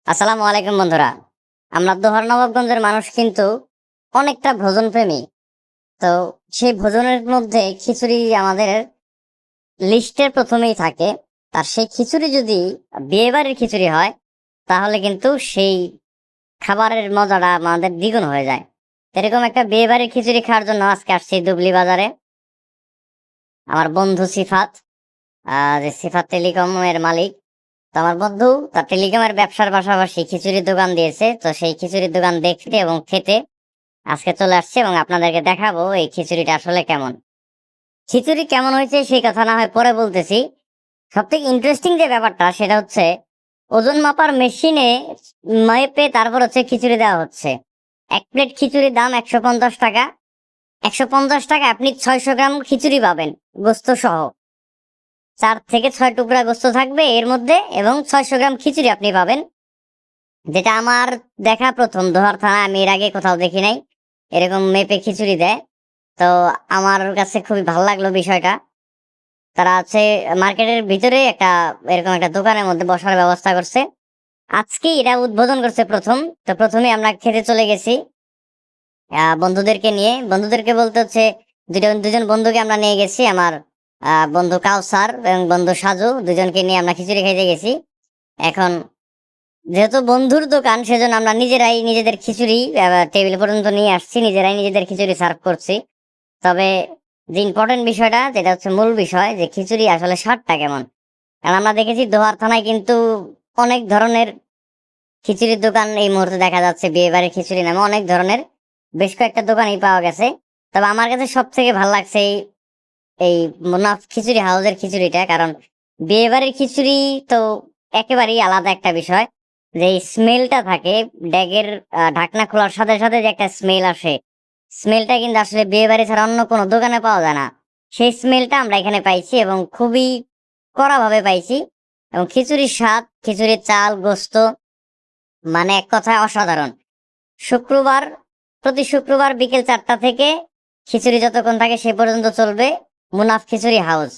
আসসালামু আলাইকুম বন্ধুরা। আমরা দোহার নবাবগঞ্জের মানুষ কিন্তু অনেকটা ভোজন প্রেমী। তো সেই ভোজনের মধ্যে খিচুড়ি আমাদের লিস্টের প্রথমেই থাকে। আর সেই খিচুড়ি যদি বিয়েবাড়ির খিচুড়ি হয় তাহলে কিন্তু সেই খাবারের মজাটা আমাদের দ্বিগুণ হয়ে যায়। এরকম একটা বিয়েবাড়ির খিচুড়ি খাওয়ার জন্য আজকে আসছি দুবলি বাজারে। আমার বন্ধু সিফাত, যে সিফাত টেলিকমের মালিক। তো আমার বন্ধু তার টেলিকমের ব্যবসার পাশাপাশি খিচুড়ির দোকান দিয়েছে। তো সেই খিচুড়ির দোকান দেখতে এবং খেতে আজকে চলে আসছে এবং আপনাদেরকে দেখাবো এই খিচুড়িটা আসলে কেমন। খিচুড়ি কেমন হয়েছে সেই কথা না হয় পরে বলতেছি। সবথেকে ইন্টারেস্টিং যে ব্যাপারটা সেটা হচ্ছে ওজন মাপার মেশিনে মেপে তারপর হচ্ছে খিচুড়ি দেওয়া হচ্ছে। এক প্লেট খিচুড়ির দাম ১৫০ টাকা। ১৫০ টাকা আপনি ৬০০ গ্রাম খিচুড়ি পাবেন, গোস্ত সহ। ৪ থেকে ৬ টুকরা গোস্ত থাকবে এর মধ্যে এবং ৬০০ গ্রাম খিচুড়ি আপনি পাবেন, যেটা আমার দেখা প্রথম দোহার থানা। আমি এর আগে কোথাও দেখি নাই এরকম মেপে খিচুড়ি দেয়। তো আমার কাছে খুবই ভালো লাগলো বিষয়টা। তারা হচ্ছে মার্কেটের ভিতরে একটা এরকম একটা দোকানের মধ্যে বসার ব্যবস্থা করছে। আজকেই এটা উদ্বোধন করছে প্রথম। তো প্রথমে আমরা খেতে চলে গেছি বন্ধুদেরকে নিয়ে। বন্ধুদেরকে বলতে হচ্ছে দুজন বন্ধুকে আমরা নিয়ে গেছি। আমার বন্ধু কাউসার এবং বন্ধু সাজু, দুজনকে নিয়ে আমরা খিচুড়ি খাইতে গেছি। এখন যেহেতু বন্ধুর দোকান সেজন্য আমরা নিজেরাই নিজেদের খিচুড়ি টেবিল পর্যন্ত নিয়ে আসছি, নিজেরাই নিজেদের খিচুড়ি সার্ভ করছি। তবে যে ইম্পর্টেন্ট বিষয়টা, যেটা হচ্ছে মূল বিষয়, যে খিচুড়ি আসলে স্বাদটা কেমন। কারণ আমরা দেখেছি দোহার থানায় কিন্তু অনেক ধরনের খিচুড়ির দোকান এই মুহূর্তে দেখা যাচ্ছে। বিয়ে বাড়ির খিচুড়ি নামে অনেক ধরনের বেশ কয়েকটা দোকানই পাওয়া গেছে। তবে আমার কাছে সব থেকে ভালো লাগছে এই মুনাফ খিচুড়ি হাউসের খিচুড়িটা। কারণ বিয়ে বাড়ির খিচুড়ি তো একেবারেই আলাদা একটা বিষয়। যে স্মেলটা থাকে ড্যাগের ঢাকনা খোলার সাথে সাথে যে একটা স্মেল আসে, স্মেলটা কিন্তু আসলে বিয়ে বাড়ি ছাড়া অন্য কোনো দোকানে পাওয়া যায় না। সেই স্মেলটা আমরা এখানে পাইছি এবং খুবই কড়াভাবে পাইছি। এবং খিচুড়ির স্বাদ, খিচুড়ির চাল, গোস্ত, মানে এক কথায় অসাধারণ। শুক্রবার, প্রতি শুক্রবার বিকেল ৪টা থেকে খিচুড়ি যতক্ষণ থাকে সে পর্যন্ত চলবে মুনাফ খিচুড়ি হাউস।